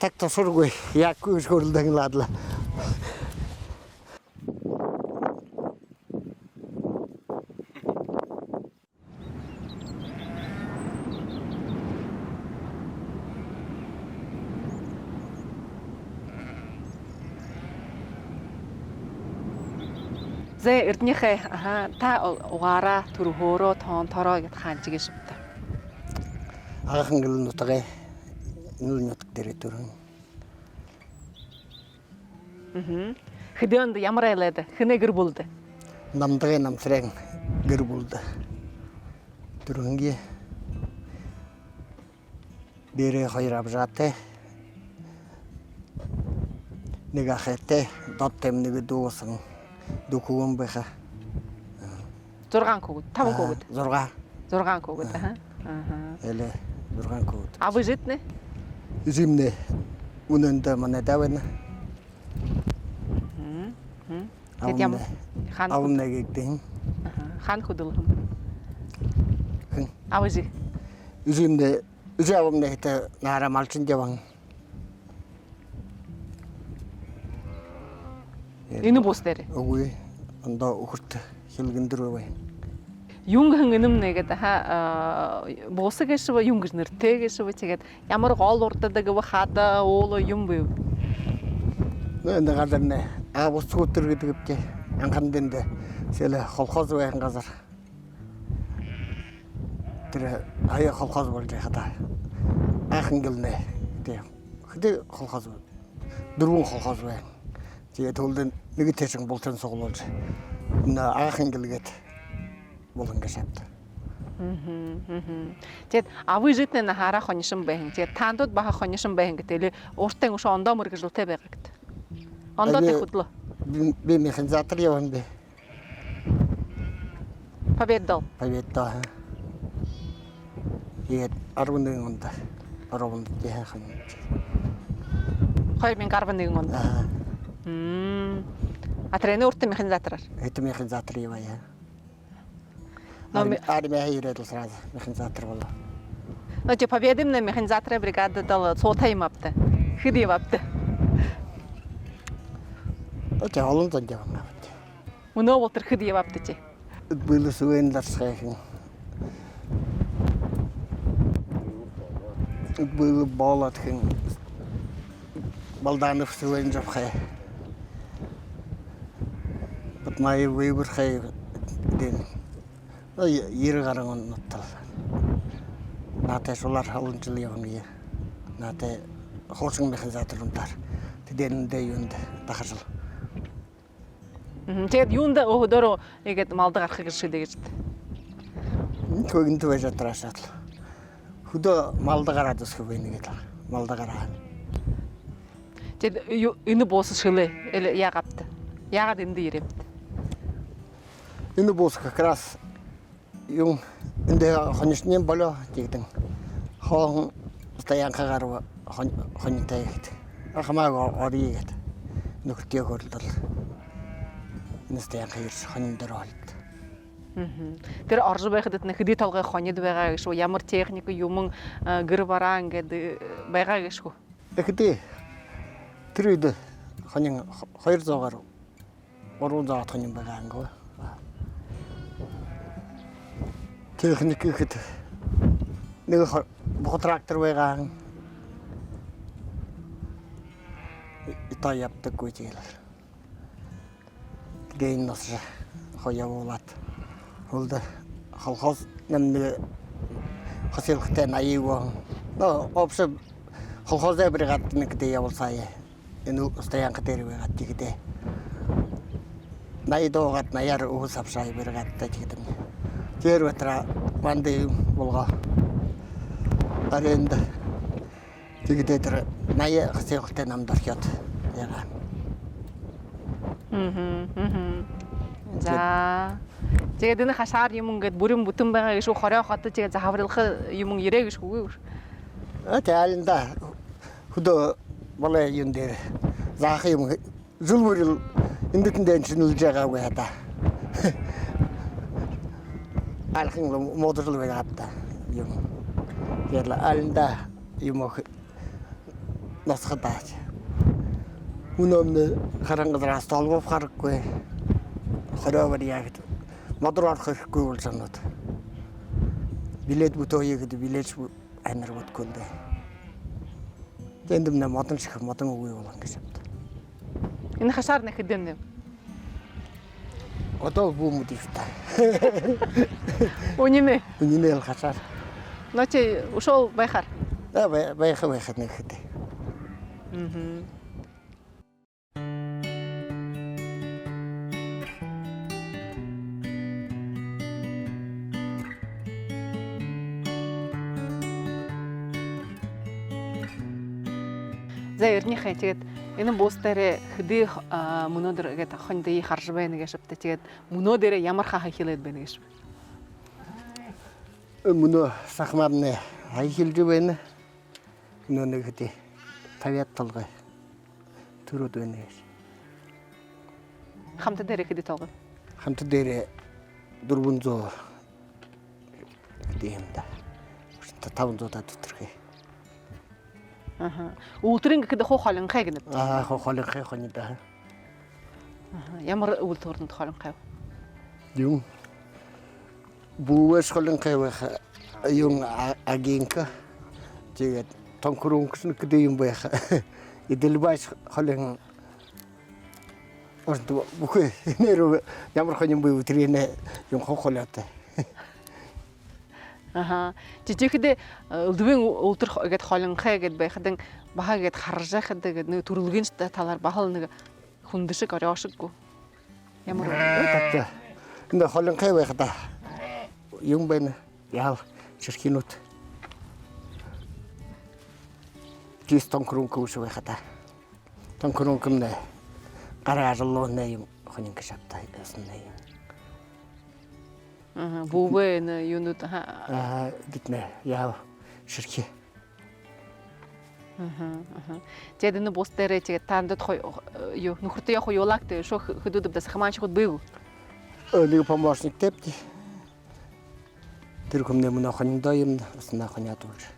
так тосургүй яаггүй шөрлөдөн ладла. Зэ эрднийхээ та угаараа төрөөрөө тоон тороо гэд хаанчиг шивтэй. Агахан гэл нутгаа нүүл нутг дээр төрөн. Хэдэнд ямар айлаад хэнэ гэр бүлд. Намдгийн намсрын гэр бүлд. Төрөнгийн дээрээ хоёр авжаатай. Нэг ахтай дот тэмнэг дуусан дөхөвөн байха. 6 хүүхэд, 5 хүүхэд. 6 хүүхэд Эле 6 хүүхэд. А вы житнэ? Зимнэ үнэндээ манай давна. Тэд ямар хан авнагэгдэн. хан хөдөлгөн. Авжи. Зимнэ зэвэмнэ нара малчин яван. Энэ бус дээр. Үгүй ондоо өхөрт хилгэндэр бай. Юнгэн энэм нэгэд бусаг гэшв юнгэр нэртэй гэшв тэгээд ямар гол урдадаг хада уул юм бэ? Нэ гадарнэ бус скутер гэдэг чи анхан дэнд сэлэ колхоз байхын газар. Тэр аяа колхоз болж хата. Анхан гэлнэ. Тэг. Хэдий колхоз 4 колхоз бай. Тэгээд төлөнд нэг тэшин бултан суглуулж энэ анхан гэлгээд болон гашаад. Тэгээд авы житнэ на хараа хонишин байхын. Тэгээд таандууд баха хонишин байхын гэдэг лээ. Ууртай өшөө ондоо мөргөжлөлтэй байгаа гэдэг. Ондоо тэхүдлөө. Би механизатор явсан бэ. Победдал. Тэгээд 11 онд ороонд яахан. 2011 онд. А тренертэй механизатораар. Это механизатор яваа. Но армия хийрэл сразу механизатор болоо. Но те победимная механизаторная бригада дала цотай мапта. Хэдий мапта. Окей, Холланд яваа. Өнөө болтер хэдий мапта чи. Бүлэсвэн ларсхайхан. Бүл болоод хэн балданов свэн жавхай. Бат май вейвер хай дэн. Ир гаран нутал. Наатай сулар халын жил явна. Наатай хоосон механизатор унтар. Тэдэндээ юунд дахарсал. Тэгээд юунд өдөрөө игээд малд гарах гэж шилээ гэж. Төгөнд байж атрашаал. Хөдөө малд гараад өсөх вэ нэгэд. Малд гараа. Тэгээд энэ боос шилээ яагаад? Яагаад энд ирэвт? Энэ боос как раз yung hindi хоньсны болоо тэгдэн хоон стоянкагаар хоньтай гэд ахмааг орийгээд нөхөртөө хөрлөл энэ стоянка ирс хонь дээр болд. Тэр орж байхад хэдий толгой хоньд байгаа гэж ямар техник юм гэр бараа ингээд байгаа гэж шүү. Тэгэхдээ тэр үед хонь 200-аар 300 хонь байгаа ангөө. Техник ихэд нэг трактор байгаа. Итаа явдаггүй тэгэл. Дэйн нас хоёолат. Холда колхоз намны хасилхтай наиваа. Но обс колхозаа бригад нэгдээ явуулсаа. Энэ стоянка дээр байгаа тэгдээ. Найдоогад наяар уус авшаа бригадтай тэгдэм. Тэр батра банды болго. Аренд тэгдээ тэр наяа хасилхтай намд орхиод ягаа. За тэгээд энэ хашаар юм ингээд бүрэн бүтэн байгаа гэж хорой хотод тэгээд захаварлах юм ирээ гэж үгүй. Тэалинда хөдөө болоо юм дээр заах юм зүлбэрэл эндэтэн шинэлж байгаагүй хата. Алхин модерл байгаа хата юм. Яла алинда юм насхадаач. Үнөмнө харангадраас толгов харахгүй. Хорёвар яг модор орох хэрэггүй бол санаад. Билет бүтөөе гэдэг билет амар бодгондээ. Тэнд нэ модон шиг модон үгүй бол ингэж явд. Энэ хашаар нэхэдэм нэм. Одоо бүүмүүд ихтэй. Үнэмэ. Үнэмэл хашаар. Ночи ушол байхаар. Байхад нэхэдэ. За ернийхээ тэгээд энэ буус дээр хэдий мөнөдөр гэдэг хоньдыг харж байна гэж шивтэ тэгээд мөнөө дээр ямар хаа хэлээд байна гэж. Мөнөө сахмарны хайхилж байна. Мөнөө нэг хэдий 50 толгой төрөд байна гэж. Хамт дээр хэдий толгой? Хамт дээр 400 гэдэг юм да. 500 та дотор. Үлтрэн гэхэд хоолон хай гэнэ. Хоолон хай хоны да. Ямар үлтөрөнд хоолон хай? Юм. Бүүс хоолон хай yung agingka. Тэгээд тонкрункс гэдэг юм байх. Идэлбайс хоолон орд бүхэ нэр ямар хоны бүү тэрийнэ yung хоолоотой. Жижигдээ өлдвэн өвдөр гэд холонхай гэд байхад баха гэд харж байхад гэд нэг төрөлгийн талаар бахал нэг хүндшиг орёошиггүй. Ямар татта. Энэ холонхай байхад юм байна. Яав ширхинут. Жис тонкрунк ус байхад. Тонкрунк нэ гараа ажлуу нэ юм хонин гшаптай ясна юм. Бүүвэ нэ юунууд гитнэ яав ширхи. Тэгээд энэ бус дээр тэгээд таандад юу нөхөртөө явах юулаг тэ шөх хөдөөдөд сахмаанчхуд бэв. Нэг помощник тэпти. Тэр комнэ мөн хоньдоо юм наснахын ядуулж.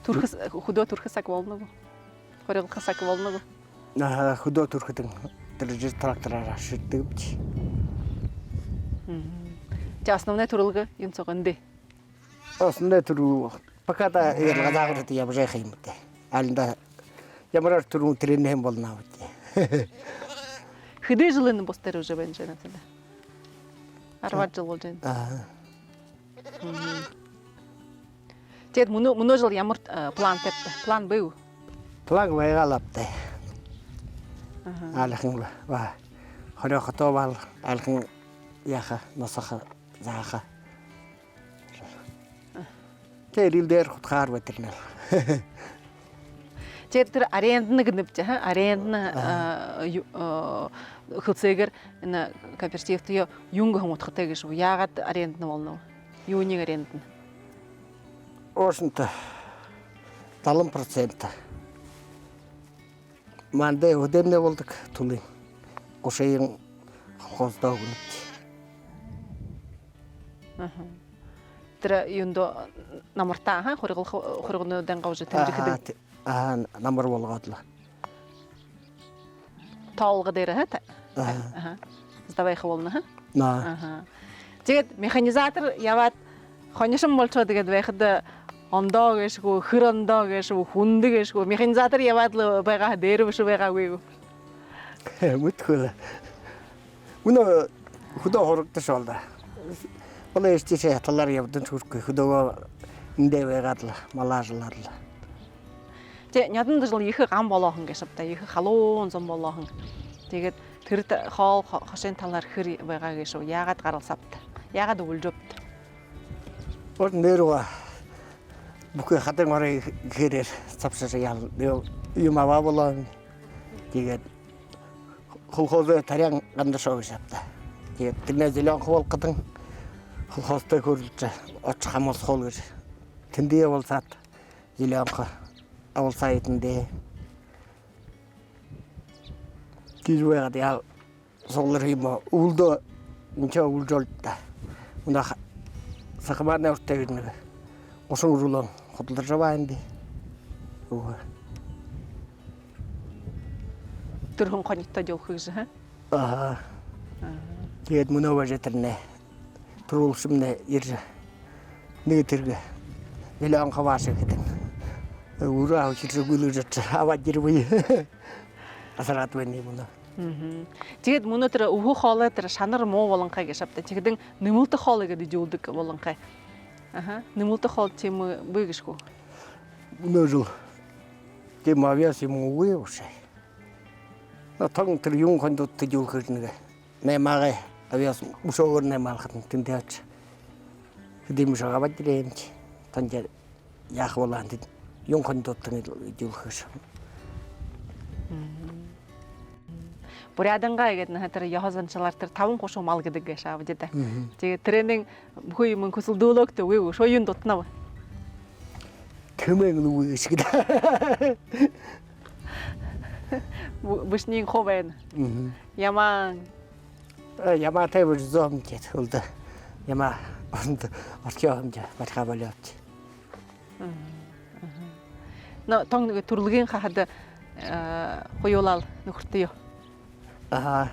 Түрхэс хөдөө түрхэсак болно. Хоригдхасак болно. Хөдөө түрхэдэн тэр трактораар шидэгч. Тэ основной төрөлгө юм цогондэ. Основной төрөл пока да ялгадаагт явж юм бэ. Алда ямар төрөл тренер юм болно үү. Хэдэн жил энэ бус дээр уже байна жаа надад. 10 жил болж байна. Тэгэд мөнөө жил ямар план тавьтай? План бэв? План байгаалаптай. Алхан ба хорохото бал алхан яха насаха зааха. Тэр дээр хутгаар байтэрнэ. Тэр арендны гэнэвч арендны хөцөөгөр энэ кооперативт юунг хомутхтай гэж яагаад арендны болно? Юуны арендны? Оошнта 70% мандэ өдөрнө болдог түлээ. Гошийн хоолтой өгнөж. Тэр юундо намартаа хоригнуудын гавж тэмдэхэд намар болгоод л. Тоолго дээр хата. Здавайх болно. Тэгээд механизатор яваад хоньшин болчоо тэгээд байхад ондоо гэшгүй хэр ондоо гэшгүй хүнд гэшгүй механизатор яваад л байгаа дээр биш байгаагүй. Мөтхөл. Үнэ хөдөө хорогдож шолда. Олоо ихтэй талаар явдан хүрхгүй хөдөөгөө эндээ байгаад л малаажлаа л. Тэ няданд жил их гам болоохон гэж та их халуун зам болоохон. Тэгээд тэр хоол хошин талаар хэр байгаа гэшүү яагаад гаргалсавт. Яагаад өвлжөвт. Ор нэрва бүхэ хатан орой гэрээр цавсаж ял юм аваалаа. Тэгээд холхозоо тарян гандашоо шапта. Тэгээд тэрнээ зэлэн хоол гадан холхостой хөрлөж очих хамаас хоол гэж тэндээ болсаад зэлэн авалсаа идэндээ кижвэад яа соолэр юм үлдөө инчаа үлжүүлдэ. Унаа сахмаарны уртаа гэдэг нэг усан рулон хөдөлж байгаа юм би. Өө. Тэрхэн хоньтой явах гэж хаа. Аа. Тэгээд мөнөө важитэрнэ. Төрүүлсэмнэ ирж нэг тэрэг нэлээд хавааш гэдэг. Ураа хилжүүлж аваад ирвээ. Асараад байна юм уу? Тэгээд мөнөө тэр өвхөх хоолой тэр шанар муу болонхай гэж авдаг. Тэгдэн нэмэлтэх хоолой гэдэг жуулдаг болонхай. Аха. Нэмэлтэх хоол тийм үү гэшгүй. Мөнөө жил тийм авиас юм уу вэ? Натан тэр юм хондод тижүүлэх нэг нэмаага авиас мусоор нэмаалхад тэнтэйч. Хэдийм шагаад ирэн чи танья яах болоо тэд юм хондод тижүүлэх. Бурядангаа гэдэг нь тэр яхазанчлаар тэр 5-30 мал гэдэг гэж аваад идэв. Тэгээд тренинг бүхэн юм көсөлдөөлөгтэй үгүй шоён дутнаа. Тэмэн үгүй шиг. Бушнийн ховэн. Ямаа тэвэр зом гэж үлдэ. Ямаа орчоомж батхабалаач. Но тонг нэг төрлөгийн хахад хоёулал нөхөртэй юу. Аа.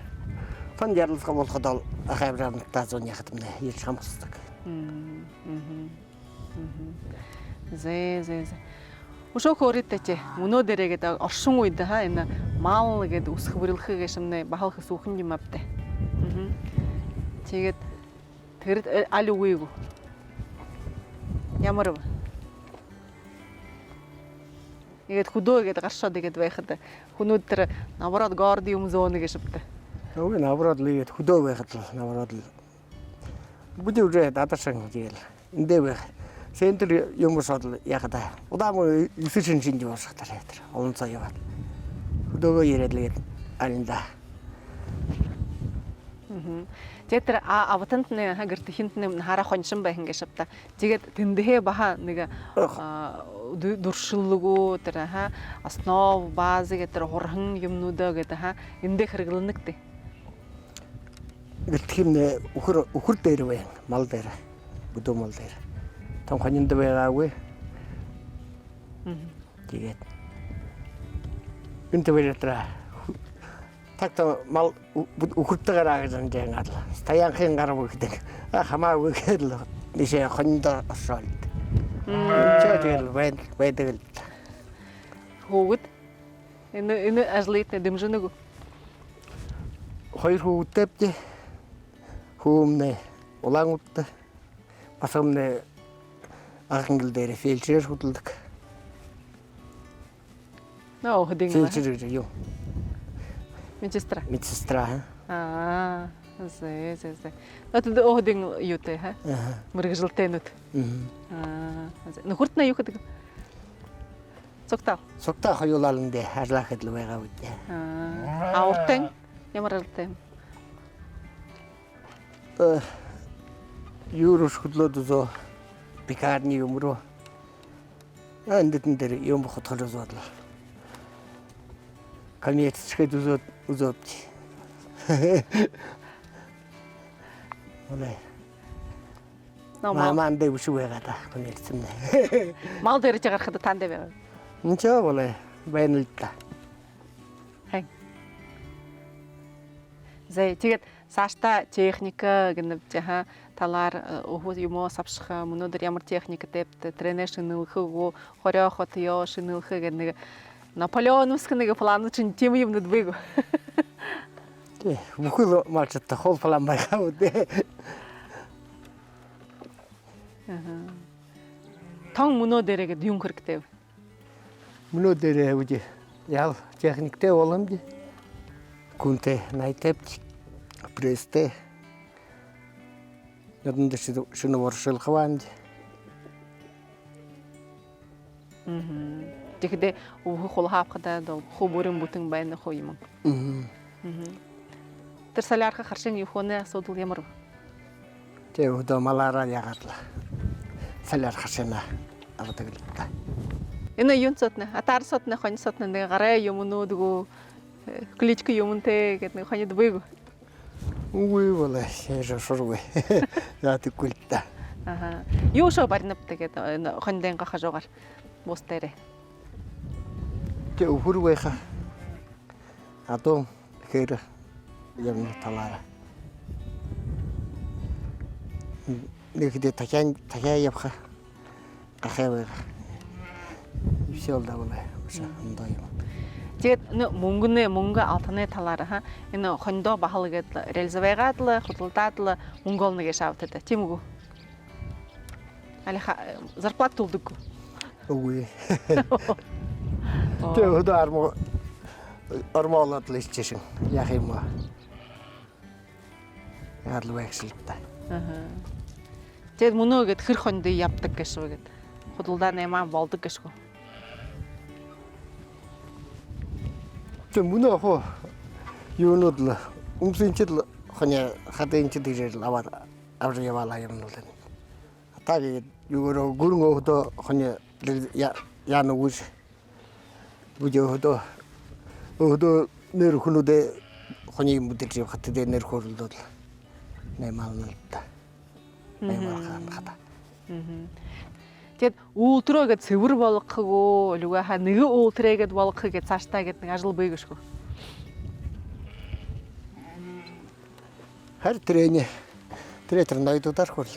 Тон ярилцах болоход ол ахаврам тазон яхад мэ ирж хамсдаг. Зэ. Өшөө хөөрөдтэй мөнөө дээрээ гэдэг оршин үед хаа энэ мал гэдэг үсэх бүрлэхэ гэшмнэ бахалх сүхэн юм автай. Тэгээд тэр аль үгүй. Ямар вэ? Тэгээд хөдөө гэдэг гаршаад гэдэг байхад хүнүүд тэр навраад горд юм зоон гэж шивтэй. Өө навраад лигэд хөдөө байхад навраад л бүдээ үрээ дадашин гээл эндээ байх. Центр юм шууд яхад удаам өсөж шинж явах таар тэр олон цаа яваад хөдөөгөө яриад лгээд алинда. Тэр аватант нэг хагэрт хинт нэг хараа хоншин байх ингэ шавта. Тэгээд тэндэхэ баха нэг дуршилгоо тэр основ бааз гэдэг тэр хурхан юмнуудаа гэдэг эндээ хэрэглэнэгтэй. Гэтхимнэ өхөр дээр байна. Мал дээр. Бүдөө мал дээр. Том хоньнд байгаагүй. Тэгээд энэ төвөөрөө такта мал өхөртэйгээр агаж анжаагаад стаянхын гар бүгдэг. Хамаагүй гэл нишээ хоньд оршоод. Чаатэл байдаг л. Хөөд энэ ажлыг дэмжэнэг. Хоёр хүүдэд хүүмнэ улаангуудтай басамнэ ахангил дээр фельдшер хөдөлдөг. Нөө хөдөлгөөн. Фельдшер юу? Медсестра. Зэ. Өтөд хөдөлгөөн юутэй хаа? Мэргэжилтэй нүд. Нөхөрт нь юу гэдэг? Цогтаа хоёулаалан дээр харлахад л байгаа үедээ. Уртан ямар алтай? Юурус хөдлөөд зөө пикарны юм руу. Эндэтэн дээр юм хотхолж бодлоо. Камиэт чихэд үзөөд. Олай. Маман дээр биш байгаа та камиэтсэн. Мал дээр ч гарахад танд байв. Нчаа болоо байна л та. Хай. Зэ тэгээд саашта техника гэнэв жаха талаар юм савших мөнөдөр ямар техник дэвт тренер шинэлхэгөө хорёохот ёо шинэлхэг гэх нэг Наполеон үсгэх нэг план чинь тийм юмнууд байг. Тий, бүхэл малчтай хол план байгаа үү? Тон мөнөө дээрээ гээд юм хэрэгтэй. Мөнөө дээрээ үгүй яв техниктэй боломж. Күнтэй найтапч престэй. Яданд шинэ воршил хаванд. Тэгэхдээ өвхөх хол хаапхадаа хобөрөн бүтэн байна хөө юм. Тэр салаарха харшин юхонэ асуудал ямар вэ? Тэг өдөө малаараа ягаад л салаар харшина авдаг л та. Энэ юун цотна атар сотна хонь сотна нэг гараа юмнуудгүй кличка юмнтэй гэдэг нэг хоньд бэйг. Үгүй болоо шээ шургүй. Яа тэггүй л та. Юу шо барнап тэгээд хондын гахажгаар бустэрэ. Тэ өхөр байха. Адуу хэр юм талаараа. Нэгэдэ тахяа явха. Гахаа. Ишэл давлаа. Ундаа юм. Тэгээд мөнгө алтны талаараа энэ хондоо бахал гэдэг реализовайгаад л худалдаад л мөнгө олно гэж шаавтаа тийм үгүй. Али зарплат төлдөг. Үгүй. Тэ хөдөө армаалаад л ичсэн. Яах юм бэ? Яал вэксэлтэй. Тэгээд мөнөө гэд хэр хондоо явдаг гэшгүй гэд. Худалдаа нэмаа болдог гэшгүй. Тэ мөнөө хоо юунууд л өмсөнчл хоня хадэнчл ирэл аваад авч яваалаа юм уу лээ. Атаги юуроо гүрэн өдөө хоня яана үгүй. Өдөө нэр хүнүүдээ хоний мэдэрч явахад тэ нэр хөрлөлд нэмаалнаа. Нэмаалхан хата. Тэгээд үүлтрөө гэд цэвэр болгохгоо лүгэ ха нэг үүлтрээ гэд болгох гэд цааштай гэд нэг ажил бий гэшгүй. Хар тренер найдуудаар хөл.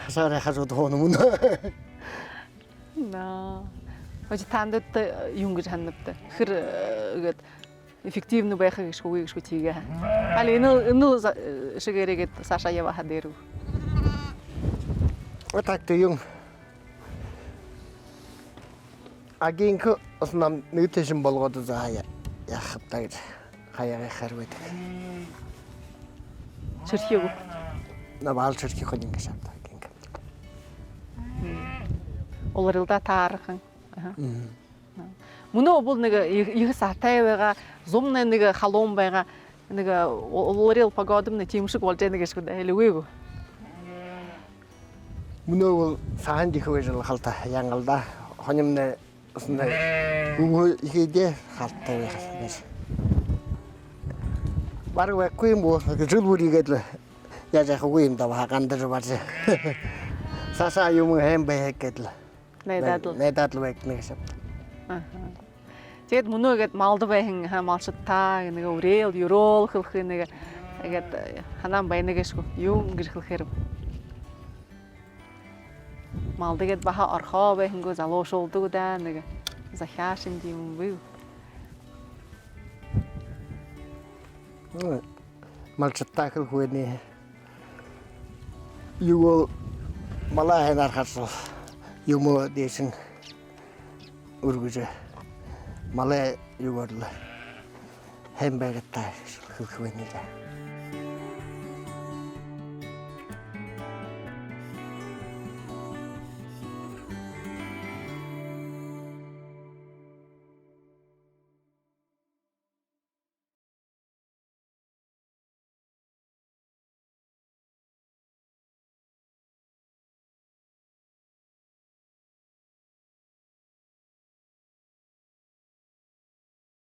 Хасаараа хажууд хоно мөн. На. Ож тандад юм гэж ханадтай. Хэр гэд эффективны байх гэшгүй тийгээ. Али энэ шигэрэгэд саша ява хадэрв. Отак юм. Агинко оснам ньютришн болгоод заая. Яах вэ? Хаяа харвэд. Чирхийг. Навал чирхийг хон ингэ шатаа гинг. Олрилда таархан. Мөнөө бол нэг их сатай байгаа, зум нэг халуун байгаа, нэг олрил погодом нэг тийм шиг болж байгаа гэшгүй хэлэвгүй. Мөнөө бол саан дихвэж халта янгалда. Хоньмны усна үгүй ихэдэ халтай байх. Бараг байхгүй юм уу? Жил бүрийгээд л яаж яахгүй юм даа гандар бач. Саса юм хэм байх гэдэл. Найдад л байх нэг шат. Тэгээд мөнөө гээд малд байхын малшдтаа нэг өрөөл ёроол хөлх нэг тэгээд ханаа байна гэшгүй. Юу ингэж хэлэхээр малдгээд баха орхоо байхынгөө залуу шуулдаг да нэг захаашин юм бий. Малчтаа хөлхөөний юу малаа ханаар хасуу юм дэсэн өргөж малаа юугаар л хэм байгаатай хөлхөөний.